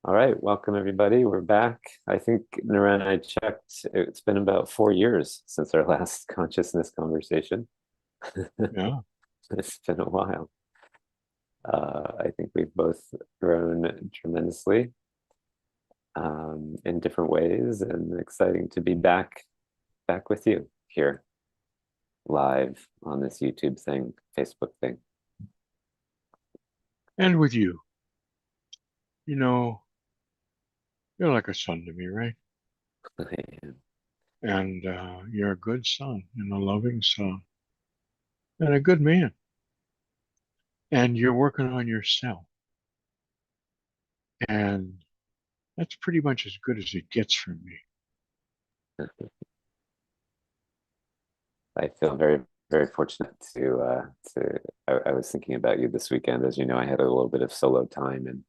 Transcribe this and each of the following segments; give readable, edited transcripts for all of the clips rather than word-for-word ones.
All right, welcome everybody. We're back. I think, Naren, I checked, it's been about 4 years since our last consciousness conversation. Yeah. It's been a while. I think we've both grown tremendously in different ways, and exciting to be back with you here live on this YouTube thing, Facebook thing. And with you, you know, you're like a son to me, right? And you're a good son and a loving son and a good man. And you're working on yourself. And that's pretty much as good as it gets from me. I feel very fortunate I was thinking about you this weekend. As you know, I had a little bit of solo time, and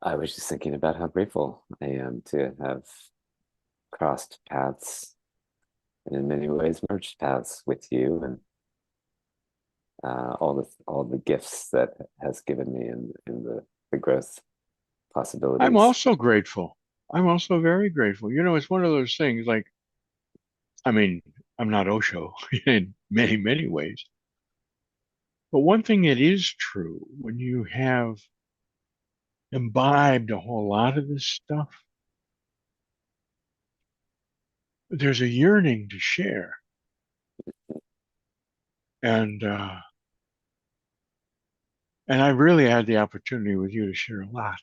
I was just thinking about how grateful I am to have crossed paths and in many ways merged paths with you, and all the gifts that has given me and the growth I'm possibilities. also grateful. I'm also very grateful. It's one of those things like, I mean, I'm not Osho in many, many ways. But one thing that is true when you have imbibed a whole lot of this stuff, there's a yearning to share. And and I really had the opportunity with you to share a lot.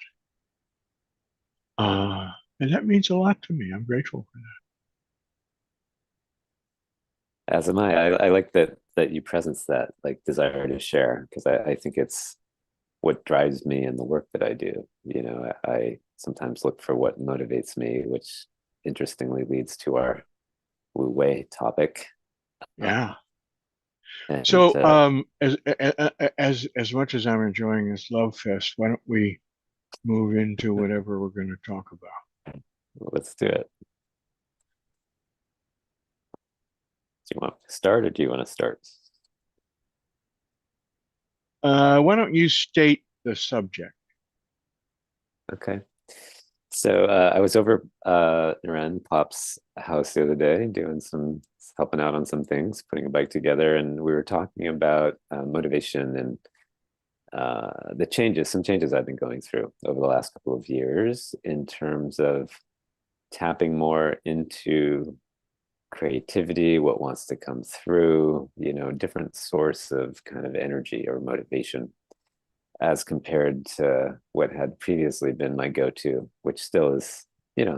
Uh, and that means a lot to me. I'm grateful for As am I. I like that you presence that like desire to share, because I think it's what drives me in the work that I do. I sometimes look for what motivates me, which interestingly leads to our Wu Wei topic. that. Uh, Yeah. and So, as much as I'm enjoying this love fest, why don't we move into whatever we're going to talk about? let's do it. Do you want to start or do you want to start? Why don't you state the subject? Okay. So I was over around Pop's house the other day doing some helping out on some things, putting a bike together, and we were talking about motivation and some changes I've been going through over the last couple of years in terms of tapping more into creativity, what wants to come through, different source of kind of energy or motivation as compared to what had previously been my go-to, which still is,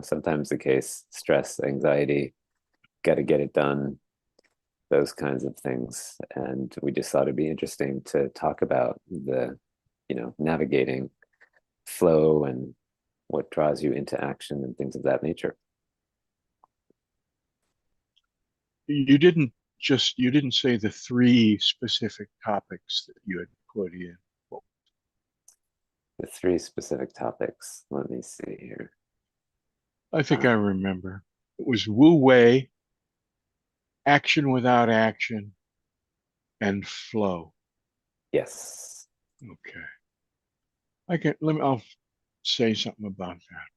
sometimes the case, stress, anxiety, got to get it done, those kinds of things. And we just thought it'd be interesting to talk about navigating flow and what draws you into action and things of that nature. You didn't say the three specific topics that you had put in. Well, The three specific topics. Let me see here. I think I Uh, remember. It was Wu Wei, action without action, and flow. yes. Okay. I'll say something about that.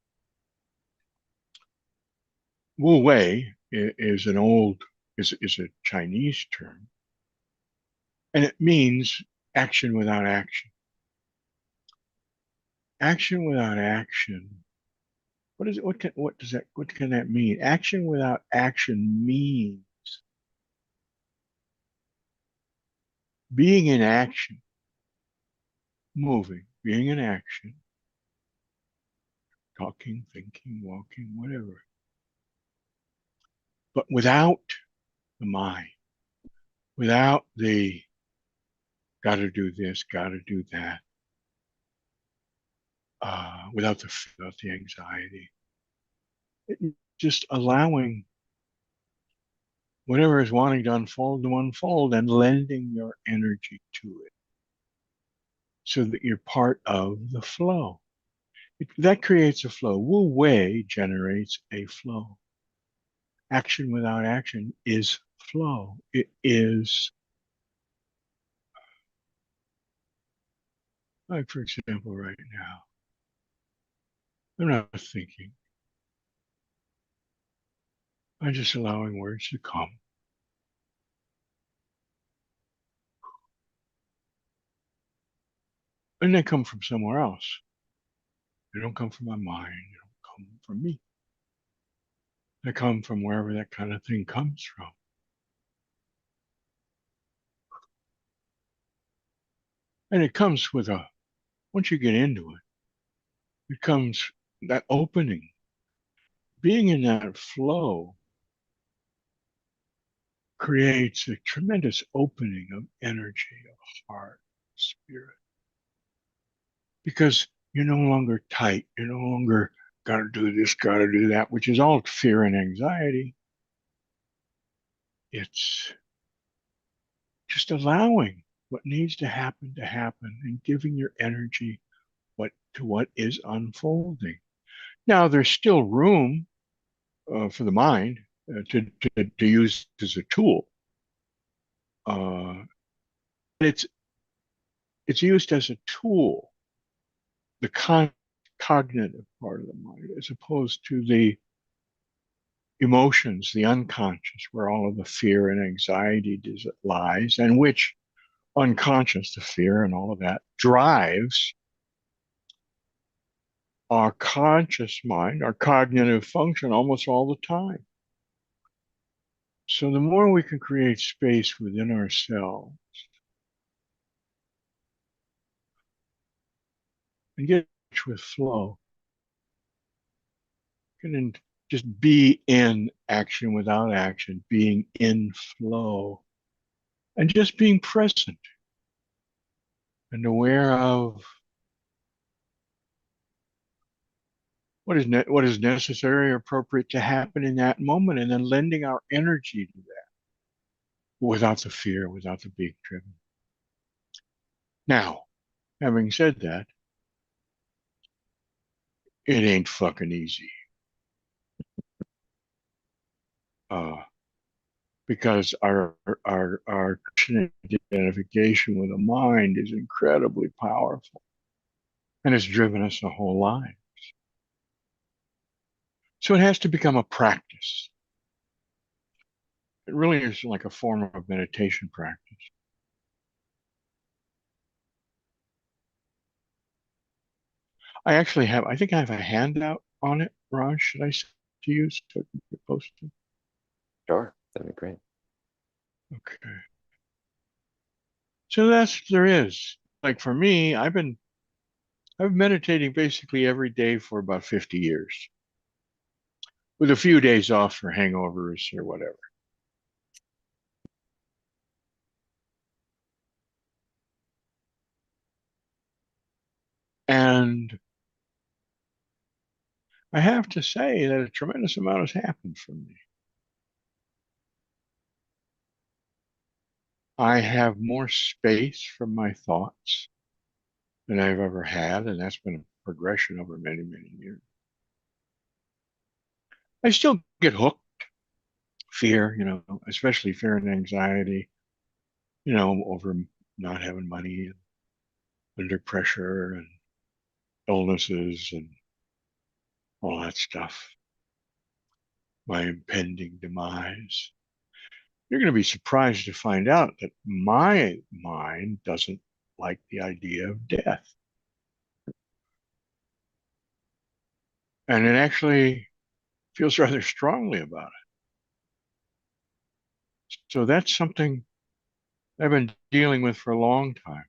Wu Wei is a Chinese term, and it means action without action. Action without action. What is it? What can that mean? Action without action means being in action, moving, being in action, talking, thinking, walking, whatever, but without the mind, without the got to do this, got to do that, without the anxiety. Just allowing whatever is wanting to unfold and lending your energy to it so that you're part of the flow. That creates a flow. Wu Wei generates a flow. Action without action is flow. It is, like, for example, right now, I'm not thinking. I'm just allowing words to come. And they come from somewhere else. They don't come from my mind. They don't come from me. They come from wherever that kind of thing comes from. And it comes with once you get into it, it comes that opening, being in that flow creates a tremendous opening of energy, of heart, spirit, because you're no longer tight. You're no longer got to do this, got to do that, which is all fear and anxiety. It's just allowing what needs to happen and giving your energy what is unfolding. Now, there's still room for the mind to use as a tool. Uh, it's it's used as a tool, the cognitive part of the mind, as opposed to the emotions, the unconscious, where all of the fear and anxiety lies, and which unconscious, the fear and all of that, drives our conscious mind, our cognitive function almost all the time. So the more we can create space within ourselves and get with flow, can just be in action without action, being in flow, and just being present and aware of what is necessary or appropriate to happen in that moment, and then lending our energy to that without the fear, without the being driven. Now, having said that, it ain't fucking easy. Uh, because our identification with the mind is incredibly powerful, and it's driven us a whole life. So it has to become a practice. It really is like a form of meditation practice. I think I have a handout on it, Raj. Should I send to you so it can be posted? Sure, that'd be great. Okay. So there is. Like for me, I've been meditating basically every day for about 50 years, with a few days off for hangovers or whatever. And I have to say that a tremendous amount has happened for me. I have more space from my thoughts than I've ever had, and that's been a progression over many, many years. I still get hooked, fear, especially fear and anxiety, over not having money and under pressure and illnesses and all that stuff, my impending demise. You're going to be surprised to find out that my mind doesn't like the idea of death. And it actually feels rather strongly about it. So that's something I've been dealing with for a long time.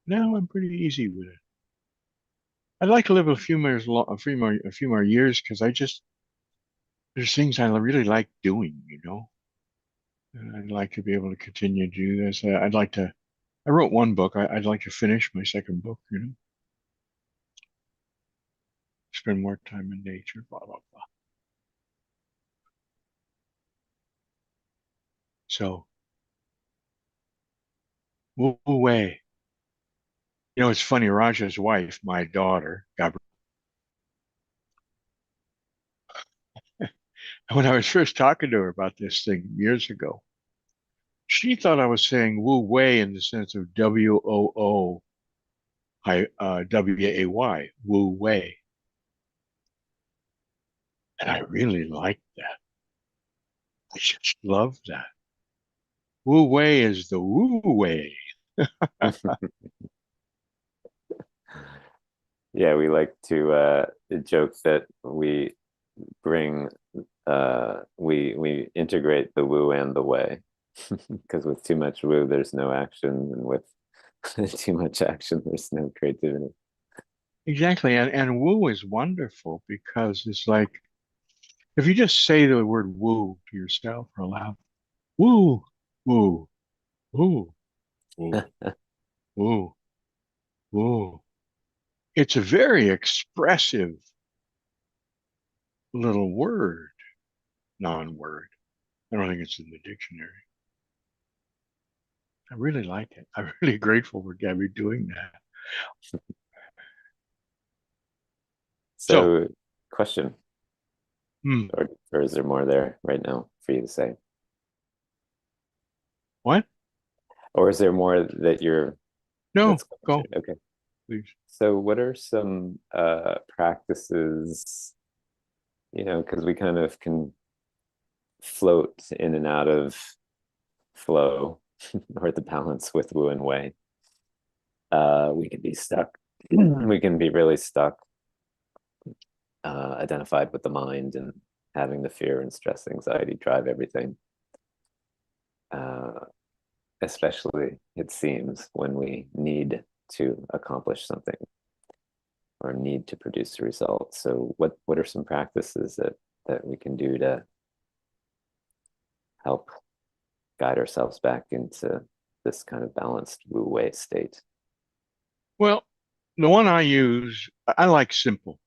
Now I'm pretty easy with it. I'd like to live a few more years because there's things I really like doing. And I'd like to be able to continue to do this. I wrote one book. I'd like to finish my second book. Spend more time in nature, blah, blah, blah. So, Wu Wei. It's funny, Raja's wife, my daughter, Gabrielle, when I was first talking to her about this thing years ago, She thought I was saying Wu Wei in the sense of WOOWAY, Wu Wei. And I really liked that. I just love that. Wu Wei is the Wu Wei. Yeah, we like to joke that bring we integrate the woo and the way. Because with too much woo, there's no action, and with too much action, there's no creativity. Exactly. And Wu is wonderful because it's like if you just say the word woo to yourself or aloud, woo, woo, woo, woo, woo, woo. It's a very expressive little word, non-word. I don't think it's in the dictionary. I really like it. I'm really grateful for Gabby doing that. So, So, question, hmm, or is there more there right now for you to say? what? Or is there more No, that's coming go, through? Okay. please. So what are some practices, because we kind of can float in and out of flow or the balance with Wu and Wei. We can be stuck. We can be really stuck, identified with the mind and having the fear and stress, anxiety drive everything. Uh, Especially, it seems, when we need to accomplish something or need to produce a result. So what are some practices that we can do to help guide ourselves back into this kind of balanced Wu Wei state? Well, the one I use, I like simple.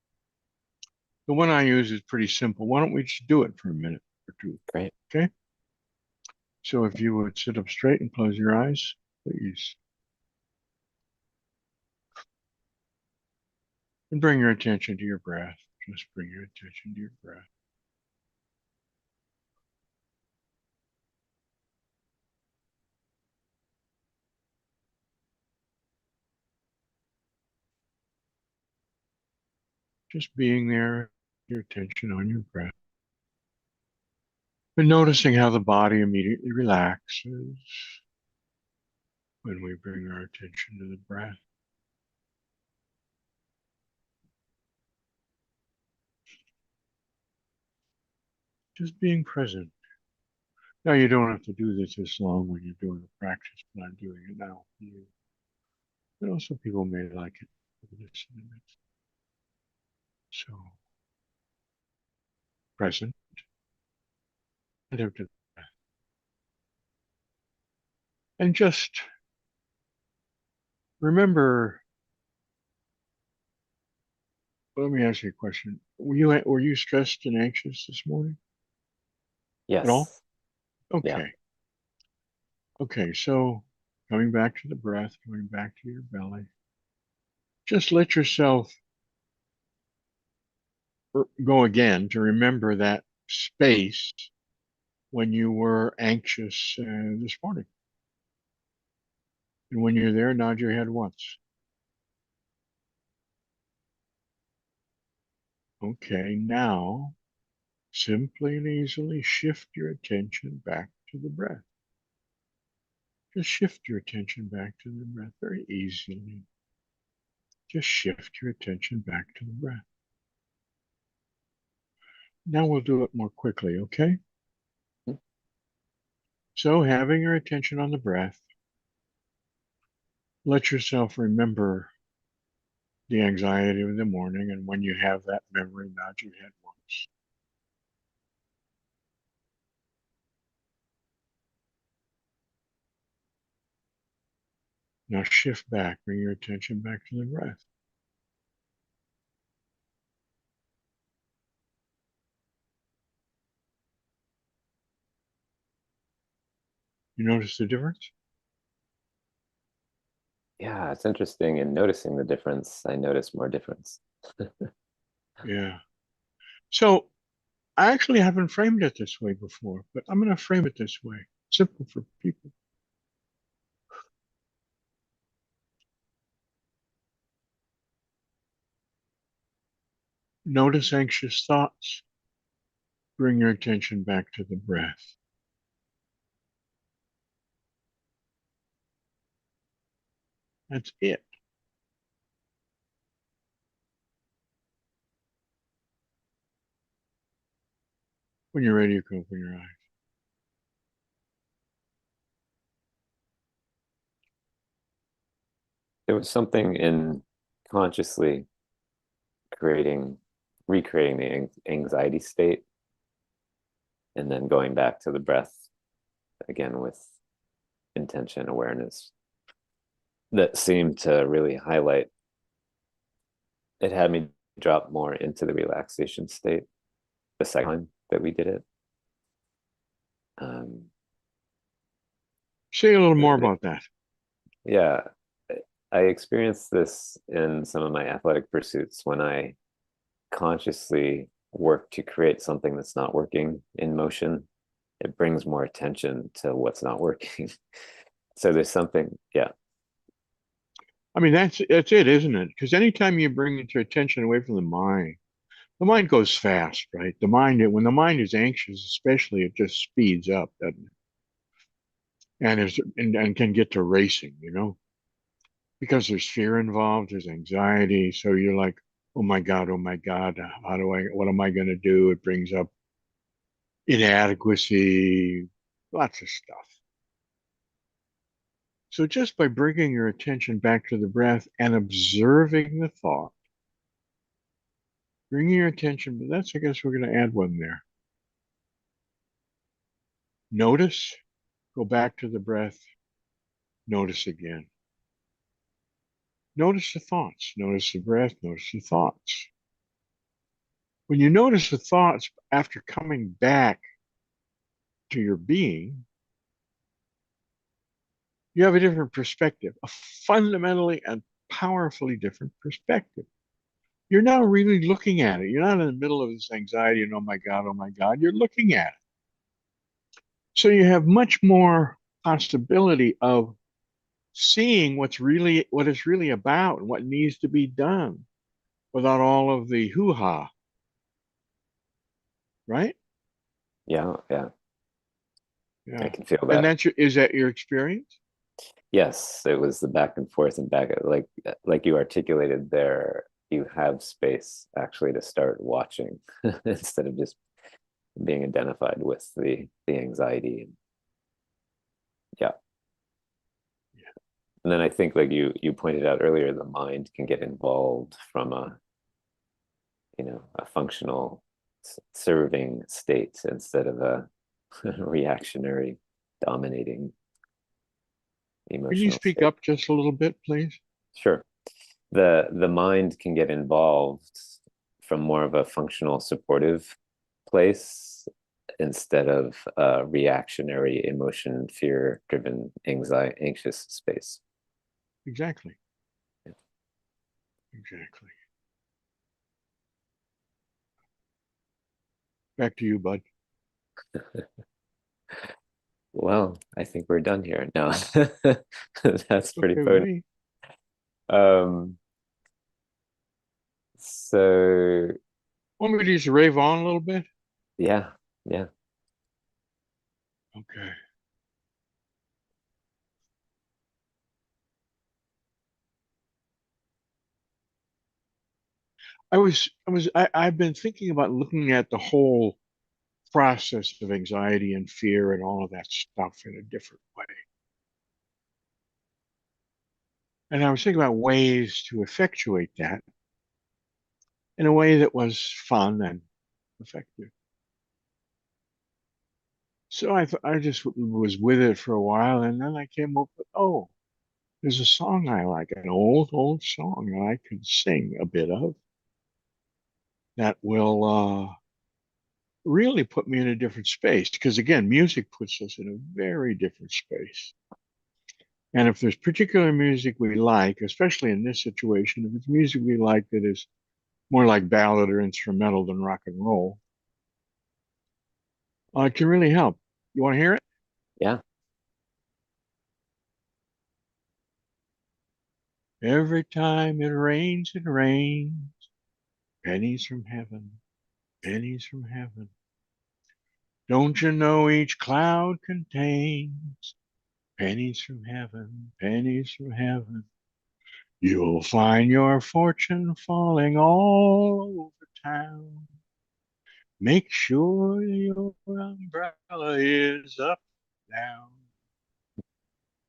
The one I use is pretty simple. Why don't we just do it for a minute or two? Great. Okay. So if you would sit up straight and close your eyes, please. And bring your attention to your breath. Just bring your attention to your breath. Just being there, your attention on your breath. And noticing how the body immediately relaxes when we bring our attention to the breath. Just being present. Now, you don't have to do this long when you're doing the practice, but I'm doing it now for you. But also, people may like it for this in a minute. So, present, attentive to the breath. And just remember, let me ask you a question. Were you stressed and anxious this morning at all? Yes. Yeah. Okay. Okay, so coming back to the breath, going back to your belly, just let yourself go again to remember that space when you were anxious this morning. And when you're there, nod your head once. Okay, now simply and easily shift your attention back to the breath. Just shift your attention back to the breath very easily. Just shift your attention back to the breath. Now we'll do it more quickly, okay? So, having your attention on the breath, let yourself remember the anxiety of the morning, and when you have that memory, nod your head once. Now shift back, bring your attention back to the breath. You notice the difference? Yeah, it's interesting in noticing the difference. I notice more difference. Yeah. So I actually haven't framed it this way before, but I'm going to frame it this way. Simple for people. Notice anxious thoughts. Bring your attention back to the breath. That's it. When you're ready, you can open your eyes. There was something in consciously creating, recreating the anxiety state, and then going back to the breath again with intention awareness that seemed to really highlight. It had me drop more into the relaxation state the second time that we did it. Um, Say a little more about that. yeah, I experienced this in some of my athletic pursuits when I consciously work to create something that's not working in motion. It brings more attention to what's not working. So there's something, yeah, I mean, that's it, isn't it? Because anytime you bring your attention away from the mind goes fast, right? The mind, when the mind is anxious, especially, it just speeds up, doesn't it? And can get to racing, because there's fear involved, there's anxiety. So you're like, oh my God, what am I going to do? It brings up inadequacy, lots of stuff. So just by bringing your attention back to the breath and observing the thought, bringing your attention, but I guess we're going to add one there. Notice, go back to the breath, notice again. Notice the thoughts, notice the breath, notice the thoughts. When you notice the thoughts after coming back to your being, you have a different perspective, a fundamentally and powerfully different perspective. You're not really looking at it. You're not in the middle of this anxiety and oh my God, you're looking at it. So you have much more possibility of seeing what it's really about and what needs to be done without all of the hoo-ha, right? yeah, yeah. I Yeah. can feel And that. is that your experience? Yes, it was the back and forth and back, like you articulated there, you have space actually to start watching instead of just being identified with the anxiety. Yeah. Yeah. And then I think like you pointed out earlier, the mind can get involved from a functional serving state instead of a reactionary dominating Can you emotional speak state. up just a little bit, please? Sure. The mind can get involved from more of a functional supportive place instead of a reactionary emotion fear driven anxious space. Exactly. Exactly. Back to you, bud. Well, I think we're done here. No, that's pretty Okay with potent. me. Um, so Want me to just rave on a little bit? yeah, yeah. Okay. I've been thinking about looking at the whole process of anxiety and fear and all of that stuff in a different way. And I was thinking about ways to effectuate that in a way that was fun and effective. So I just was with it for a while, and then I came up with, oh, there's a song I like, an old song that I could sing a bit of that will really put me in a different space. Because again, music puts us in a very different space. And if there's particular music we like, especially in this situation, if it's music we like that is more like ballad or instrumental than rock and roll, it can really help. You want to hear it? Yeah. Every time it rains, pennies from heaven, pennies from heaven. Don't you know each cloud contains pennies from heaven, pennies from heaven? You'll find your fortune falling all over town. Make sure your umbrella is up, down.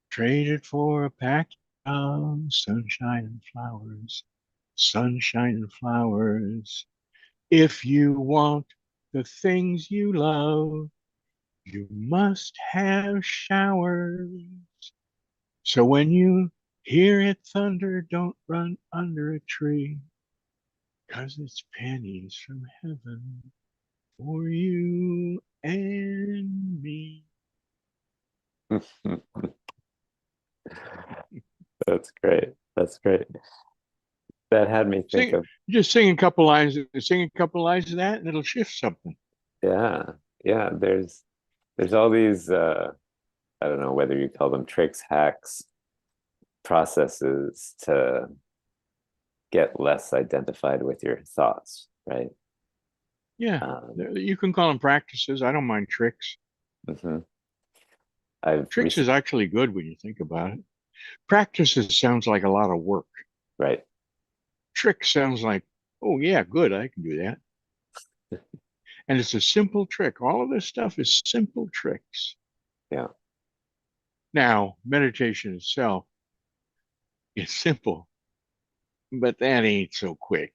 Trade it for a pack of sunshine and flowers, sunshine and flowers. If you want the things you love, you must have showers. So when you hear it thunder, don't run under a tree, 'cause it's pennies from heaven for you and me. That's great. That's great. That had me think Sing, of, just sing a couple lines of that, and it'll shift something. yeah, yeah, there's all these I don't know whether you call them tricks, hacks, processes to get less identified with your thoughts, right? Yeah, Um, you can call them practices. I don't mind tricks. mhm. I've Tricks is recently, actually good when you think about it. Practices sounds like a lot of work. right? Trick sounds like, oh yeah, good, I can do that. And it's a simple trick. All of this stuff is simple tricks. Yeah. Now, meditation itself is simple, but that ain't so quick.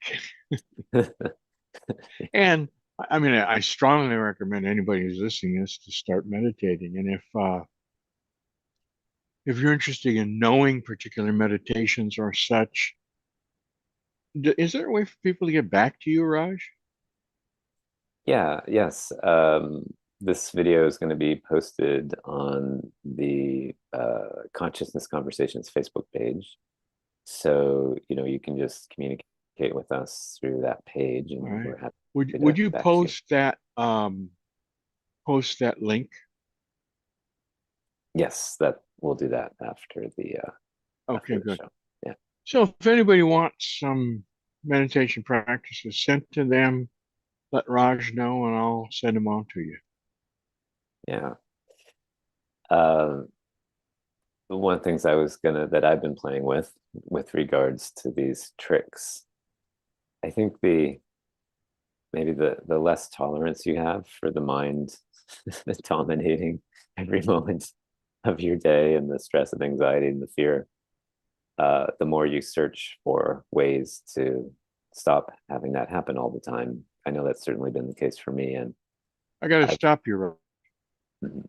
And I mean, I strongly recommend anybody who's listening to this to start meditating. And if you're interested in knowing particular meditations or such, is there a way for people to get back to you, Raj? Yeah, yes. This video is going to be posted on the Consciousness Conversations Facebook page. So, you can just communicate with us through that page, All and right. we're happy Would to you back to you. post that link? Yes, that we'll do that Okay, after the good. show. Yeah, So if anybody wants some meditation practices sent to them, let Raj know and I'll send them on to you. yeah. Um, one of the things that I've been playing with regards to these tricks, I think maybe the less tolerance you have for the mind dominating every moment of your day, and the stress and anxiety and the fear, the more you search for ways to stop having that happen all the time. I know that's certainly been the case for me, and I got to I've stop you, Raj. mhm.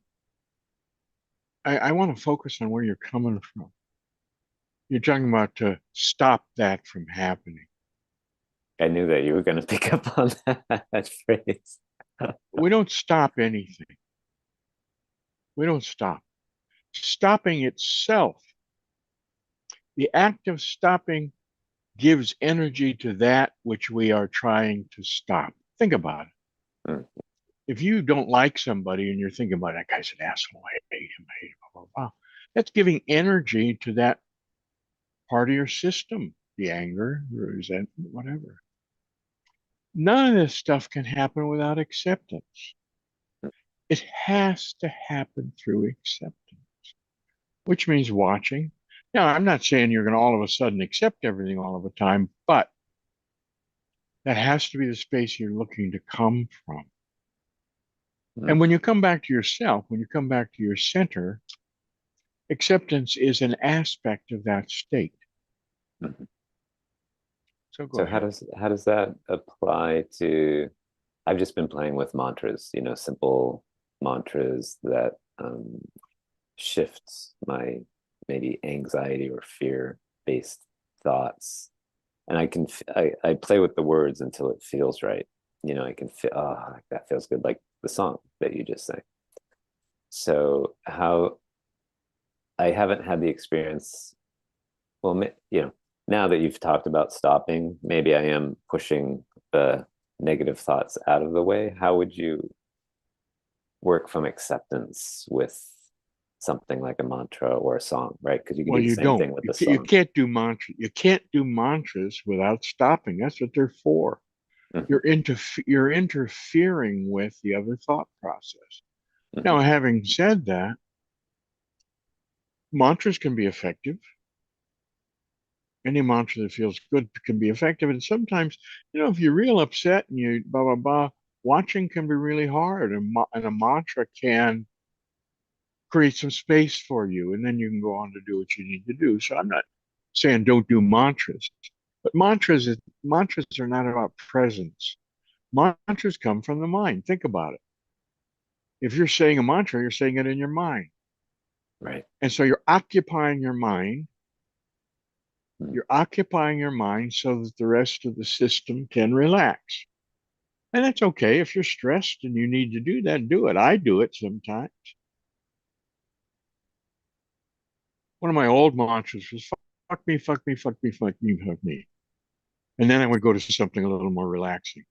I want to focus on where you're coming from. You're talking about to stop that from happening. I knew that you were going to pick up on that phrase. We don't stop anything. We don't stop. Stopping itself, the act of stopping gives energy to that which we are trying to stop. Think about it. Mm, If you don't like somebody and you're thinking about that guy's an asshole, I hate him, blah, blah, blah. That's giving energy to that part of your system, the anger, the resentment, whatever. None of this stuff can happen without acceptance. It has to happen through acceptance, which means watching. Now, I'm not saying you're going to all of a sudden accept everything all of the time, but that has to be the space you're looking to come from. mm, And when you come back to yourself, when you come back to your center, acceptance is an aspect of that state. mm. So go So ahead. how does that apply to? I've just been playing with mantras, simple mantras that shifts my maybe anxiety or fear based thoughts, and I play with the words until it feels right. I can feel, oh, that feels good, like the song that you just sang. So how I haven't had the experience, well, now that you've talked about stopping, maybe I am pushing the negative thoughts out of the way. How would you work from acceptance with something like a mantra or a song, right? Because you can Well, do the you same don't. thing with You the can't, you song. can't do mantra. You can't do mantras without stopping. That's what they're for. Hmm. You're interfering with the other thought process. Hmm. Now, having said that, mantras can be effective. Any mantra that feels good can be effective. And sometimes, if you're real upset and you blah blah blah, watching can be really hard, and a mantra can create some space for you, and then you can go on to do what you need to do. So I'm not saying don't do mantras, but mantras are not about presence. Mantras come from the mind. Think about it. If you're saying a mantra, you're saying it in your mind. Right. And so you're occupying your mind. Mm. You're occupying your mind so that the rest of the system can relax. And that's okay. If you're stressed and you need to do that, do it. I do it sometimes. One of my old mantras was fuck me, fuck me, fuck me, fuck me, fuck me. And then I would go to something a little more relaxing.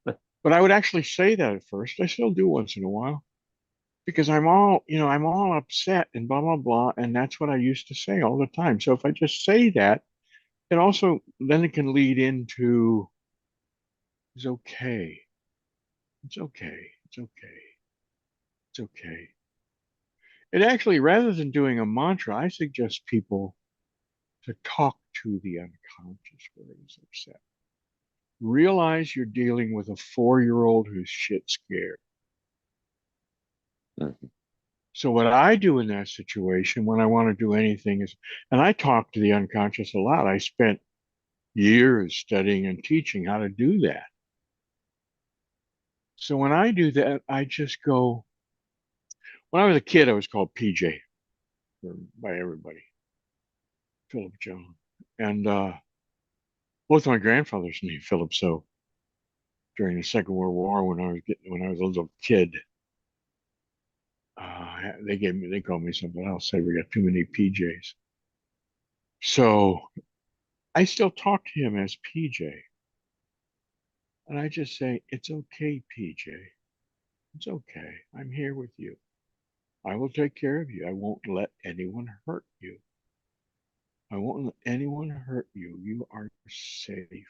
But I would actually say that at first. I still do once in a while because I'm all upset and blah, blah, blah. And that's what I used to say all the time. So if I just say that, then it can lead into it's okay. It's okay. It's okay. It's okay. And actually, rather than doing a mantra, I suggest people to talk to the unconscious where it is upset. Realize you're dealing with a 4-year-old who's shit scared. Mhm. So what I do in that situation when I want to do anything is, and I talk to the unconscious a lot. I spent years studying and teaching how to do that. So when I do that, I just go, when I was a kid, I was called PJ by everybody, Philip Jones. And both my grandfathers named Philip. So during the Second World War, when I was a little kid, they called me something else. Say we got too many PJs. So I still talk to him as PJ. And I just say, it's okay, PJ. It's okay. I'm here with you. I will take care of you. I won't let anyone hurt you. I won't let anyone hurt you. You are safe.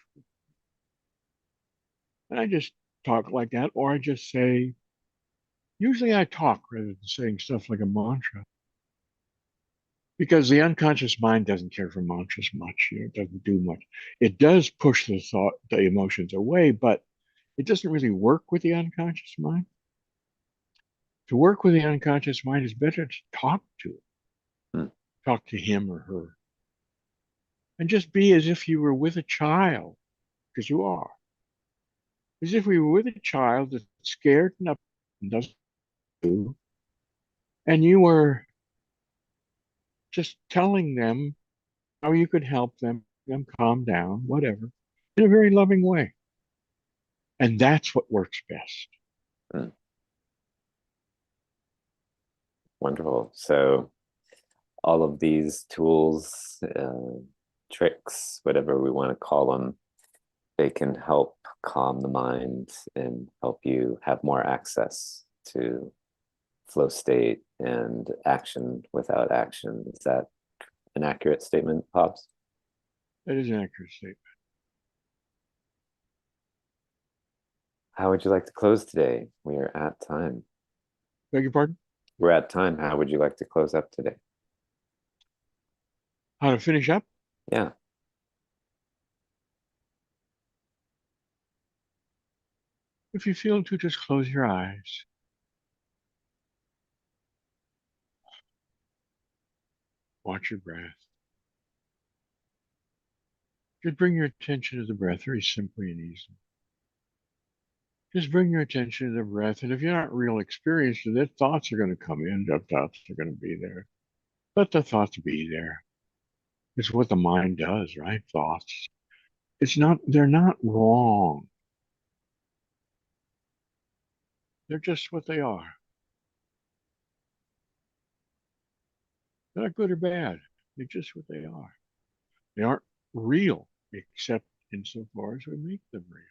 And I just talk like that, or I just say, usually I talk rather than saying stuff like a mantra. Because the unconscious mind doesn't care for mantras much. It doesn't do much. It does push the emotions away, but it doesn't really work with the unconscious mind. To work with the unconscious mind is better to talk to it, Mm. talk to him or her, and just be as if you were with a child, because you are. As if we were with a child that's scared and up and doesn't do, and you were just telling them how you could help them calm down, whatever, in a very loving way. And that's what works best. Mm. Wonderful. So all of these tools, tricks, whatever we want to call them, they can help calm the mind and help you have more access to flow state and action without action. Is that an accurate statement, Pops? That is an accurate statement. How would you like to close today? We are at time. Beg your pardon? We're at time. How would you like to close up today? How to finish up? Yeah. If you feel to, just close your eyes. Watch your breath. Just bring your attention to the breath very simply and easily. Just bring your attention to the breath. And if you're not real experienced with it, thoughts are going to come in. The thoughts are going to be there. Let the thoughts be there. It's what the mind does, right? Thoughts. They're not wrong. They're just what they are. They're not good or bad. They're just what they are. They aren't real, except insofar as we make them real.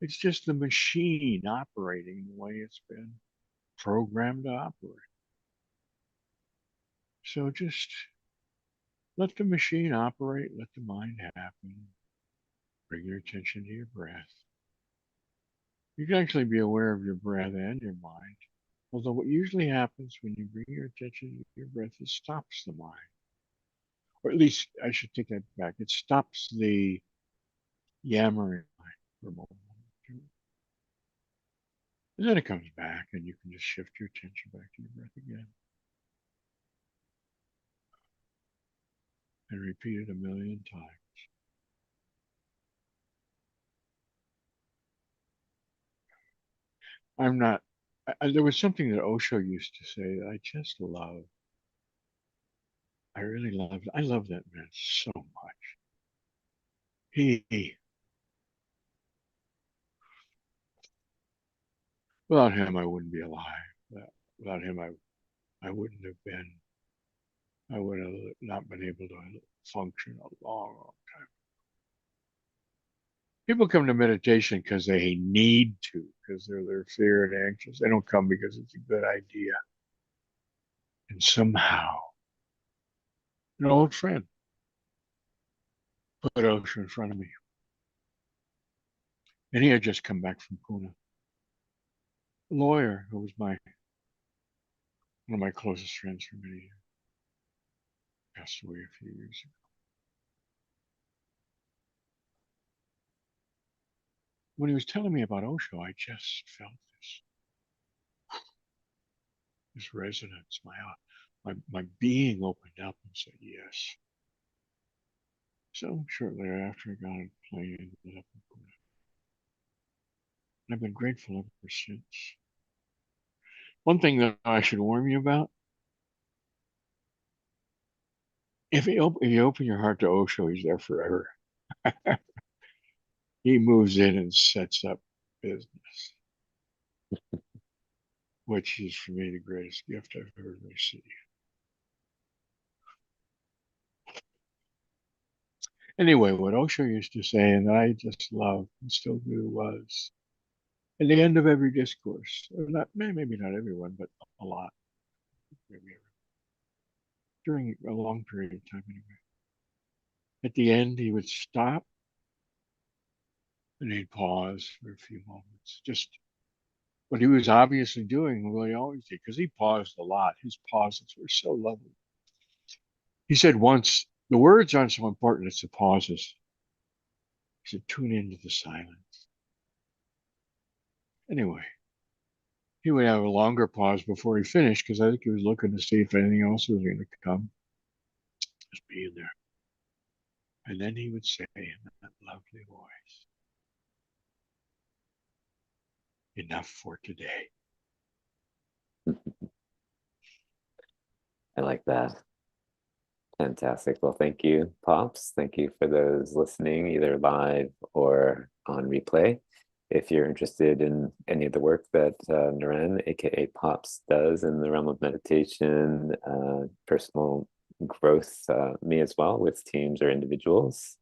It's just the machine operating the way it's been. programmed to operate. So just let the machine operate, let the mind happen. Bring your attention to your breath. You can actually be aware of your breath and your mind. Although what usually happens when you bring your attention to your breath, it stops the mind. Or at least I should take that back. It stops the yammering mind for a moment. And then it comes back and you can just shift your attention back to your breath again. And repeat it a million times. I'm not, there was something that Osho used to say that I just love. I really love, I love that man so much. He, without him, I wouldn't be alive. Without him, I wouldn't have been, I would have not been able to function a long, long time. People come to meditation because they need to, because they're fear and anxious. They don't come because it's a good idea. And somehow, an old friend put Osho in front of me. And he had just come back from Pune. A lawyer who was one of my closest friends for many years, passed away a few years ago. When he was telling me about Osho, I just felt this resonance. My being opened up and said yes. So shortly after, I got on a plane and ended up in Pune. And I've been grateful ever since. One thing that I should warn you about, if you open your heart to Osho, he's there forever. He moves in and sets up business, which is for me the greatest gift I've ever received. Anyway, what Osho used to say, and I just loved and still do, was at the end of every discourse, or not maybe not everyone, but a lot, maybe during a long period of time anyway. At the end, he would stop and he'd pause for a few moments. Just what he was obviously doing, what he always did, because he paused a lot. His pauses were so lovely. He said once, the words aren't so important, it's the pauses. He said, tune into the silence. Anyway, he would have a longer pause before he finished because I think he was looking to see if anything else was going to come. Just being there. And then he would say in that lovely voice, enough for today. I like that. Fantastic. Well, thank you, Pops. Thank you for those listening, either live or on replay. If you're interested in any of the work that Naren, aka Pops, does in the realm of meditation, personal growth, me as well, with teams or individuals,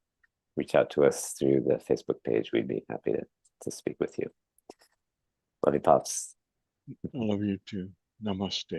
reach out to us through the Facebook page. We'd be happy to speak with you. Love you, Pops. I love you too. Namaste.